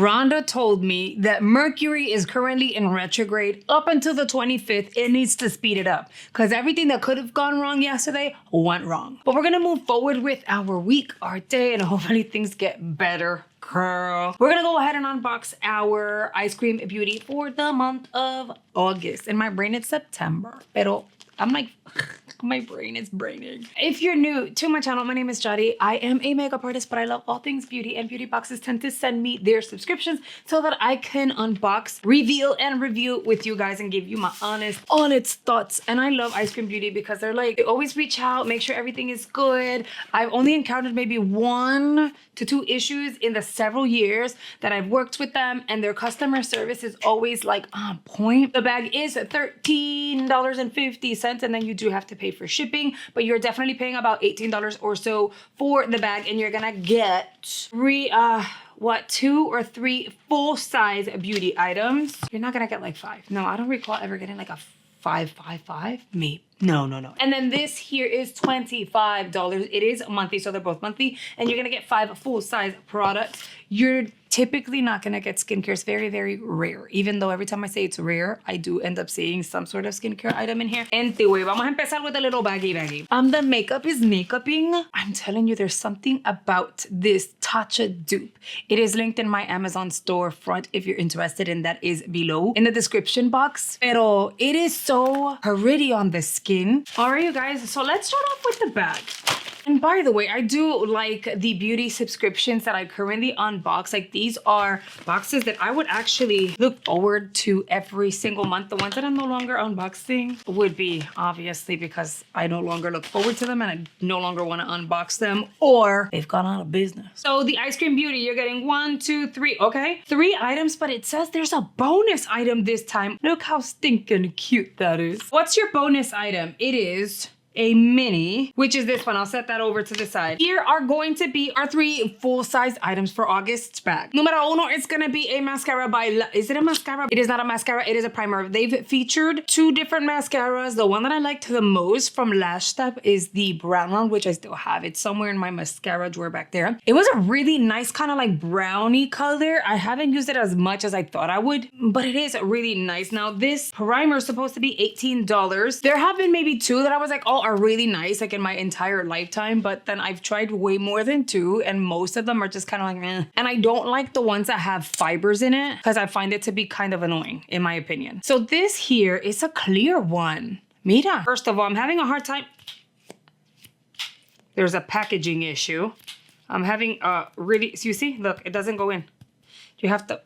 Rhonda told me that Mercury is currently in retrograde up until the 25th. It needs to speed it up because everything that could have gone wrong yesterday went wrong. But we're gonna move forward with our week, our day, and hopefully things get better. Girl. We're gonna go ahead and unbox our Eyescream Beauty for the month of August. In my brain, it's September. Pero I'm like, my brain is braining. If you're new to my channel, my name is Yari. I am a makeup artist, but I love all things beauty, and beauty boxes tend to send me their subscriptions so that I can unbox, reveal, and review with you guys and give you my honest thoughts. And I love Eyescream Beauty because they're like, they always reach out, make sure everything is good. I've only encountered maybe 1 to 2 issues in the several years that I've worked with them, and their customer service is always like on point. The bag is $13.50, and then you do have to pay for shipping, but you're definitely paying about $18 or so for the bag, and you're gonna get 2 or 3 full-size beauty items. You're not gonna get like 5. No, I don't recall ever getting like a 5. Me. No. And then this here is $25. It is monthly, so they're both monthly, and you're gonna get 5 full-size products. You're typically not gonna get skincare. It's very, very rare. Even though every time I say it's rare, I do end up seeing some sort of skincare item in here. Anyway, vamos a empezar with a little baggy. The makeup is makeuping. I'm telling you, there's something about this Tatcha dupe. It is linked in my Amazon storefront if you're interested, and that is below in the description box. Pero it is so pretty on the skin. All right, you guys, so let's start off with the bag. And by the way, I do like the beauty subscriptions that I currently unbox. Like, these are boxes that I would actually look forward to every single month. The ones that I'm no longer unboxing would be obviously because I no longer look forward to them and I no longer want to unbox them, or they've gone out of business. So the Eyescream Beauty, you're getting 1, 2, 3, okay? 3 items, but it says there's a bonus item this time. Look how stinking cute that is. What's your bonus item? It is a mini, which is this one. I'll set that over to the side. Here are going to be our 3 full-size items for August's bag. Numero 1, it's gonna be a mascara by is it a mascara? It is not a mascara, it is a primer. They've featured 2 different mascaras. The one that I liked the most from Lash Step is the brown one, which I still have. It's somewhere in my mascara drawer back there. It was a really nice kind of like brownie color. I haven't used it as much as I thought I would, but it is really nice. Now, this primer is supposed to be $18. There have been maybe 2 that I was like, oh, are really nice, like in my entire lifetime, but then I've tried way more than 2, and most of them are just kind of like eh. And I don't like the ones that have fibers in it because I find it to be kind of annoying in my opinion. So this here is a clear one. Mira. First of all, I'm having a hard time. There's a packaging issue. I'm having really, so you see, look, it doesn't go in. You have to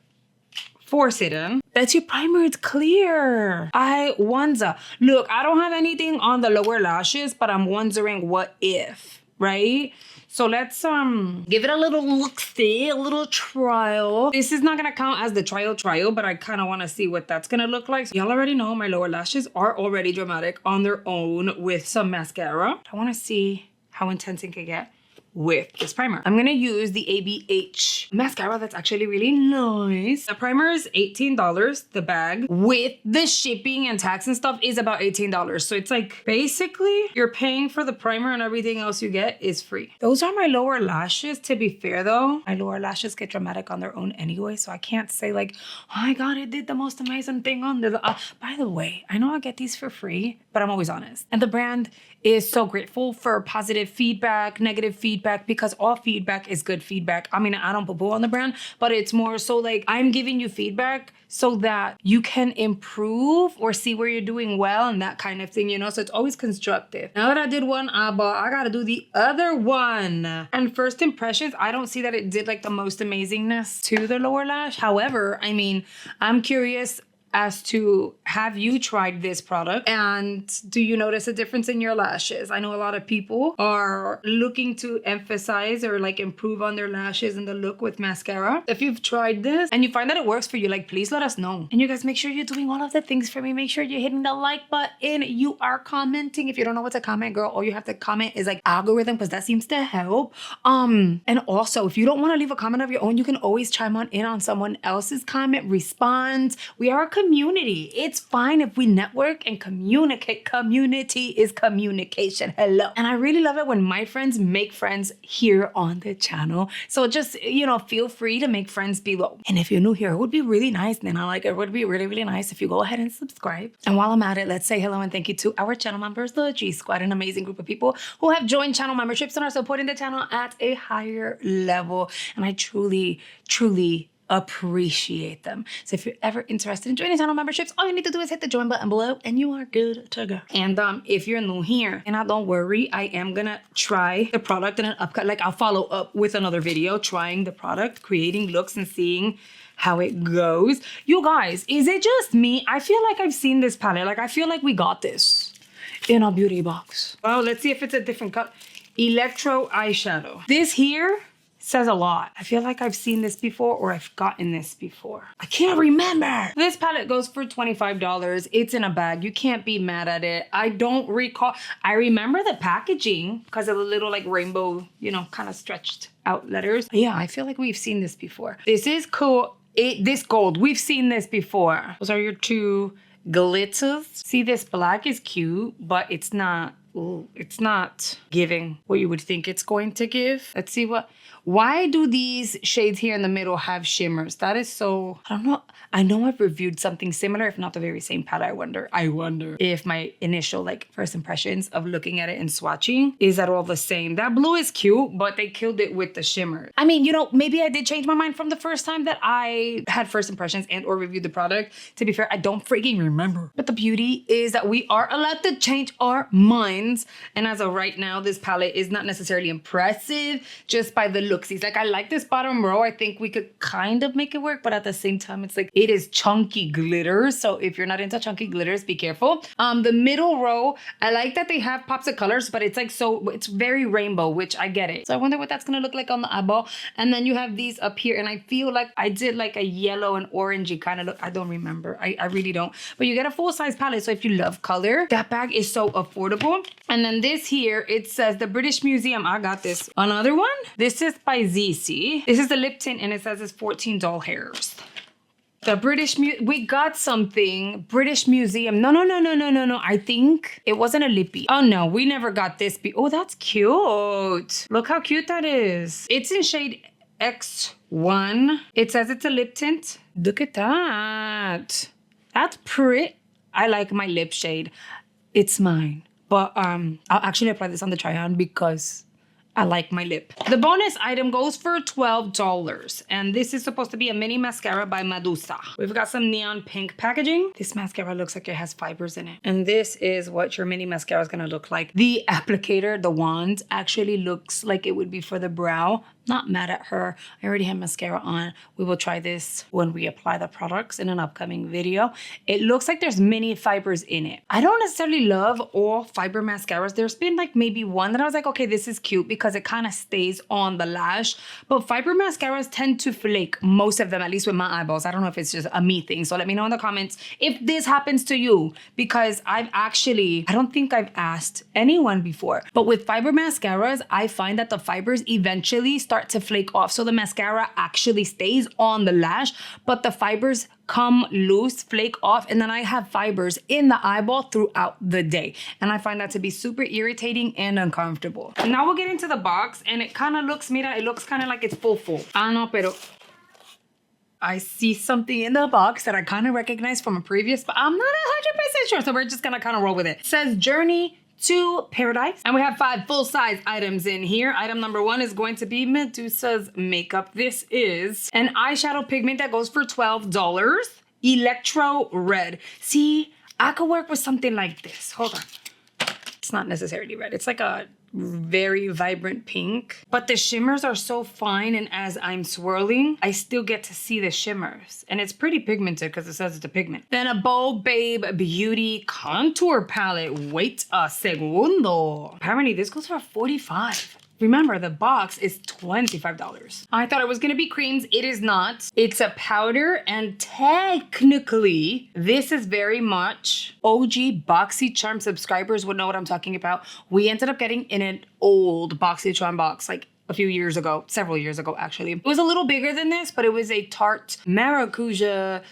force it in. That's your primer, it's clear. I wonder. Look, I don't have anything on the lower lashes, but I'm wondering what if, right? So let's give it a little look-see, a little trial. This is not gonna count as the trial, but I kind of want to see what that's gonna look like. So y'all already know my lower lashes are already dramatic on their own with some mascara. I want to see how intense it can get with this primer. I'm gonna use the ABH mascara. That's actually really nice. The primer is $18. The bag with the shipping and tax and stuff is about $18. So it's like basically you're paying for the primer and everything else you get is free. Those are my lower lashes. To be fair though, my lower lashes get dramatic on their own anyway, so I can't say like, oh my god, it did the most amazing thing on the by the way, I know I get these for free, but I'm always honest. And the brand is so grateful for positive feedback, negative feedback, because all feedback is good feedback. I mean, I don't poo-poo on the brand, but it's more so like I'm giving you feedback so that you can improve or see where you're doing well and that kind of thing, you know? So it's always constructive. Now that I did one eyeball, I gotta do the other one. And first impressions, I don't see that it did like the most amazingness to the lower lash. However, I mean, I'm curious as to, have you tried this product and do you notice a difference in your lashes? I know a lot of people are looking to emphasize or like improve on their lashes and the look with mascara. If you've tried this and you find that it works for you, like please let us know. And you guys make sure you're doing all of the things for me. Make sure you're hitting the like button. You are commenting. If you don't know what to comment, girl, all you have to comment is like algorithm, because that seems to help. And also if you don't want to leave a comment of your own, you can always chime on in on someone else's comment, respond. We are a community. It's fine if we network and communicate. Community is communication. Hello. And I really love it when my friends make friends here on the channel. So just, you know, feel free to make friends below. And if you're new here, it would be really nice. Then it would be really, really nice if you go ahead and subscribe. And while I'm at it, let's say hello and thank you to our channel members, the G Squad, an amazing group of people who have joined channel memberships and are supporting the channel at a higher level. And I truly, truly appreciate them. So if you're ever interested in joining channel memberships, all you need to do is hit the join button below and you are good to go. And if you're new here, and don't worry, I am gonna try the product in an upcut. Like I'll follow up with another video trying the product, creating looks and seeing how it goes. You guys, is it just me? I feel like I've seen this palette. Like I feel like we got this in a beauty box. Well, let's see if it's a different color. Electro eyeshadow. This here says a lot. I feel like I've seen this before or I've gotten this before. I can't remember. This palette goes for $25. It's in a bag. You can't be mad at it. I don't recall. I remember the packaging because of the little like rainbow, you know, kind of stretched out letters. But yeah, I feel like we've seen this before. This is cool. This gold, we've seen this before. Those are your two glitters. See, this black is cute, but it's not. Ooh, it's not giving what you would think it's going to give. Let's see what. Why do these shades here in the middle have shimmers? That is so, I don't know. I know I've reviewed something similar, if not the very same palette. I wonder if my initial like first impressions of looking at it and swatching is at all the same. That blue is cute, but they killed it with the shimmer. I mean, you know, maybe I did change my mind from the first time that I had first impressions and or reviewed the product. To be fair, I don't freaking remember. But the beauty is that we are allowed to change our minds. And as of right now, this palette is not necessarily impressive just by the looksies. Like I like this bottom row. I think we could kind of make it work, but at the same time, it's like it is chunky glitters. So if you're not into chunky glitters, be careful. The middle row, I like that they have pops of colors, but it's like so it's very rainbow, which I get it. So I wonder what that's gonna look like on the eyeball. And then you have these up here, and I feel like I did like a yellow and orangey kind of look. I don't remember. I really don't. But you get a full size palette. So if you love color, that bag is so affordable. And then this here, it says the British Museum. I got this. Another one. This is by ZC. This is the lip tint, and it says it's 14 doll hairs. The we got something. British Museum. No. I think it wasn't a lippy. Oh no, we never got this. Oh, that's cute. Look how cute that is. It's in shade X1. It says it's a lip tint. Look at that. That's pretty. I like my lip shade. It's mine. But I'll actually apply this on the try-on because I like my lip. The bonus item goes for $12. And this is supposed to be a mini mascara by Medusa. We've got some neon pink packaging. This mascara looks like it has fibers in it. And this is what your mini mascara is gonna look like. The applicator, the wand, actually looks like it would be for the brow. Not mad at her. I already have mascara on. We will try this when we apply the products in an upcoming video. It looks like there's mini fibers in it. I don't necessarily love all fiber mascaras. There's been like maybe one that I was like, okay, this is cute because it kind of stays on the lash. But fiber mascaras tend to flake, most of them, at least with my eyeballs. I don't know if it's just a me thing. So let me know in the comments if this happens to you, because I don't think I've asked anyone before. But with fiber mascaras, I find that the fibers eventually start to flake off. So the mascara actually stays on the lash, but the fibers come loose, flake off, and then I have fibers in the eyeball throughout the day. And I find that to be super irritating and uncomfortable. And now we'll get into the box, and it kind of looks, mira, it looks kind of like it's full. I don't know, pero I see something in the box that I kind of recognize from a previous, but I'm not 100% sure. So we're just gonna kind of roll with it. It says Journey to Paradise, and we have 5 full-size items in here. Item number 1 is going to be Medusa's makeup. This is an eyeshadow pigment that goes for $12. Electro Red. See, I could work with something like this. Hold on. It's not necessarily red. It's like a very vibrant pink, but the shimmers are so fine, and as I'm swirling, I still get to see the shimmers, and it's pretty pigmented because it says it's a pigment. Then a Bow Babe Beauty Contour Palette. Wait a segundo. Apparently this goes for $45. Remember, the box is $25. I thought it was gonna be creams. It is not. It's a powder, and technically, this is very much OG BoxyCharm subscribers would know what I'm talking about. We ended up getting in an old BoxyCharm box, like a few years ago, several years ago actually. It was a little bigger than this, but it was a Tarte Maracuja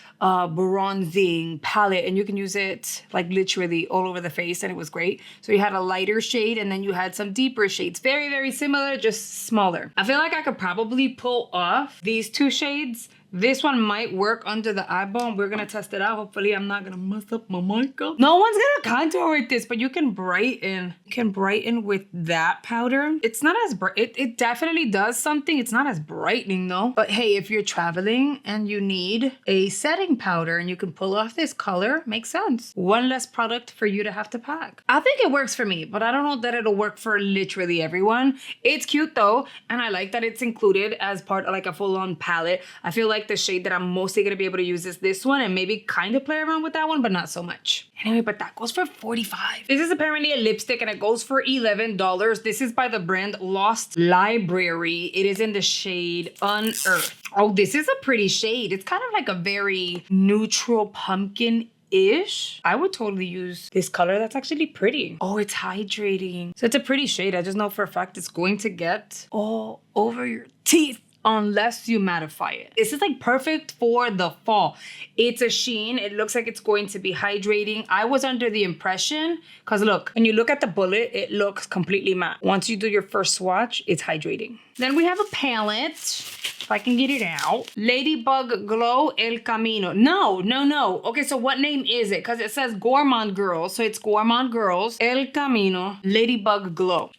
bronzing palette, and you can use it like literally all over the face, and it was great. So you had a lighter shade and then you had some deeper shades. Very, very similar, just smaller. I feel like I could probably pull off these two shades. This one might work under the eyeball, and we're gonna test it out. Hopefully I'm not gonna mess up my makeup. No one's gonna contour with this, but you can brighten. You can brighten with that powder. It's not as bright. It definitely does something. It's not as brightening though. But hey, if you're traveling and you need a setting powder and you can pull off this color, makes sense. One less product for you to have to pack. I think it works for me, but I don't know that it'll work for literally everyone. It's cute though, and I like that it's included as part of like a full-on palette. I feel like the shade that I'm mostly gonna be able to use is this one, and maybe kind of play around with that one, but not so much. Anyway, but that goes for $45. This is apparently a lipstick and it goes for $11. This is by the brand Lost Library. It is in the shade Unearthed. Oh, this is a pretty shade. It's kind of like a very neutral pumpkin-ish. I would totally use this color. That's actually pretty. Oh, it's hydrating. So it's a pretty shade. I just know for a fact it's going to get all over your teeth unless you mattify it. This is like perfect for the fall. It's a sheen. It looks like it's going to be hydrating. I was under the impression, because look, when you look at the bullet, it looks completely matte. Once you do your first swatch, it's hydrating. Then we have a palette, if I can get it out. Ladybug Glow El Camino. No. Okay, so what name is it? Because it says Gourmand Girls, so it's Gourmand Girls El Camino Ladybug Glow.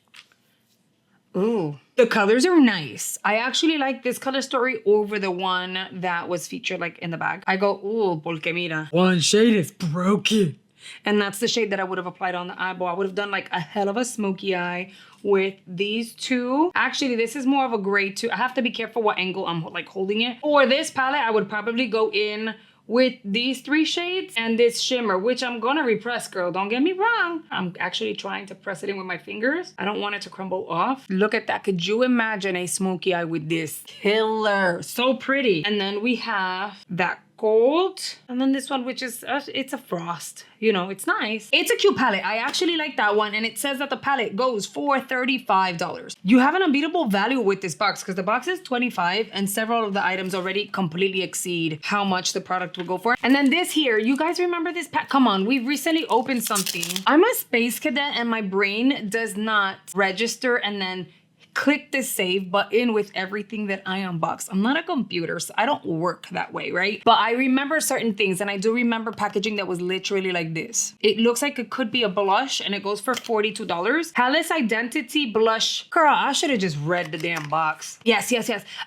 Ooh. The colors are nice. I actually like this color story over the one that was featured like in the bag. I go, ooh, porque mira, one shade is broken. And that's the shade that I would have applied on the eyeball. I would have done like a hell of a smoky eye with these two. Actually, this is more of a gray too. I have to be careful what angle I'm like holding it. For this palette, I would probably go in with these three shades and this shimmer, which I'm gonna repress, girl. Don't get me wrong. I'm actually trying to press it in with my fingers. I don't want it to crumble off. Look at that. Could you imagine a smoky eye with this? Killer. So pretty. And then we have that gold, and then this one, which is it's a frost, you know, it's nice. It's a cute palette. I actually like that one, and it says that the palette goes for $35. You have an unbeatable value with this box, because the box is $25 and several of the items already completely exceed how much the product will go for. And then this here, you guys remember this pack? Come on, we've recently opened something. I'm a space cadet and my brain does not register and then click the save button with everything that I unbox. I'm not a computer, so I don't work that way, right? But I remember certain things, and I do remember packaging that was literally like this. It looks like it could be a blush, and it goes for $42. Palace Identity Blush. Girl, I should have just read the damn box. Yes.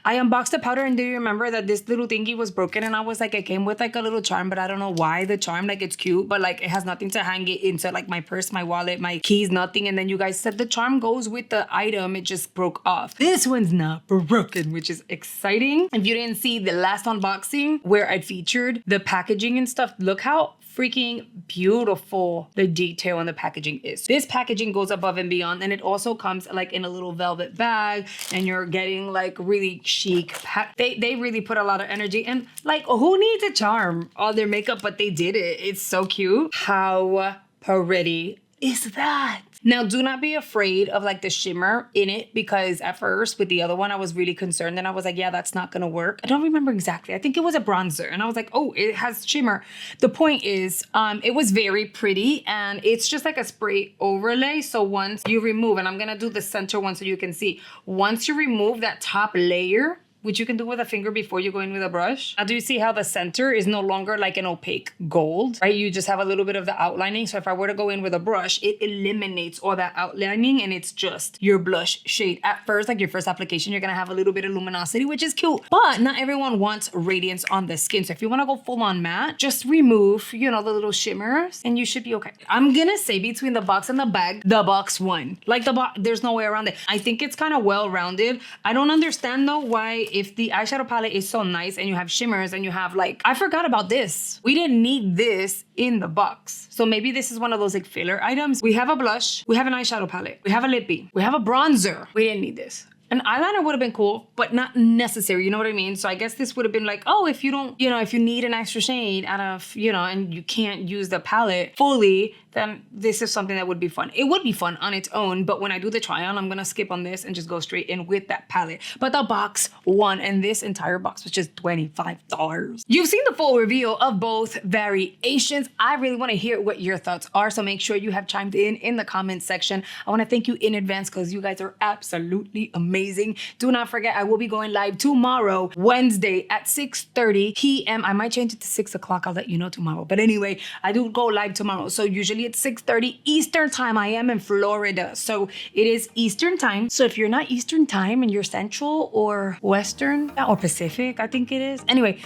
I unboxed the powder, and do you remember that this little thingy was broken, and I was like, it came with like a little charm, but I don't know why the charm, like it's cute, but like it has nothing to hang it into, like my purse, my wallet, my keys, nothing. And then you guys said the charm goes with the item. It just broke off. This one's not broken, which is exciting. If you didn't see the last unboxing where I featured the packaging and stuff, look how freaking beautiful the detail on the packaging is. This packaging goes above and beyond, and it also comes like in a little velvet bag, and you're getting like really chic. They really put a lot of energy, and like who needs a charm on their makeup, but they did it. It's so cute. How pretty is that? Now, do not be afraid of like the shimmer in it, because at first with the other one, I was really concerned, and I was like, yeah, that's not gonna work. I don't remember exactly. I think it was a bronzer, and I was like, oh, it has shimmer. The point is, it was very pretty, and it's just like a spray overlay. So once you remove, and I'm gonna do the center one so you can see, once you remove that top layer, which you can do with a finger before you go in with a brush. Now, do you see how the center is no longer like an opaque gold, right? You just have a little bit of the outlining. So if I were to go in with a brush, it eliminates all that outlining, and it's just your blush shade. At first, like your first application, you're gonna have a little bit of luminosity, which is cute, but not everyone wants radiance on the skin. So if you wanna go full on matte, just remove, you know, the little shimmers, and you should be okay. I'm gonna say between the box and the bag, the box won. Like the box, there's no way around it. I think it's kind of well-rounded. I don't understand though why, if the eyeshadow palette is so nice and you have shimmers and you have like, I forgot about this. We didn't need this in the box. So maybe this is one of those like filler items. We have a blush, we have an eyeshadow palette, we have a lippy, we have a bronzer. We didn't need this. An eyeliner would have been cool, but not necessary, you know what I mean? So I guess this would have been like, oh, if you don't, you know, if you need an extra shade out of, you know, and you can't use the palette fully, then this is something that would be fun. It would be fun on its own, but when I do the try on, I'm gonna skip on this and just go straight in with that palette. But the box won, and this entire box was just $25. You've seen the full review of both variations. I really wanna hear what your thoughts are, so make sure you have chimed in the comments section. I wanna thank you in advance because you guys are absolutely amazing. Do not forget, I will be going live tomorrow, Wednesday at 6:30 p.m. I might change it to 6 o'clock. I'll let you know tomorrow. But anyway, I do go live tomorrow. So usually it's 6:30 Eastern time. I am in Florida, so it is Eastern time. So if you're not Eastern time and you're Central or Western or Pacific, I think it is. Anyway,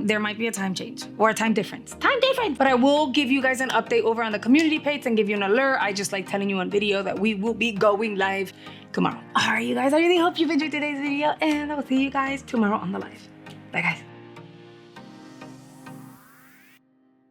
there might be a time change or a time difference. But I will give you guys an update over on the community page and give you an alert. I just like telling you on video that we will be going live tomorrow. All right, you guys, I really hope you've enjoyed today's video, and I will see you guys tomorrow on the live. Bye, guys.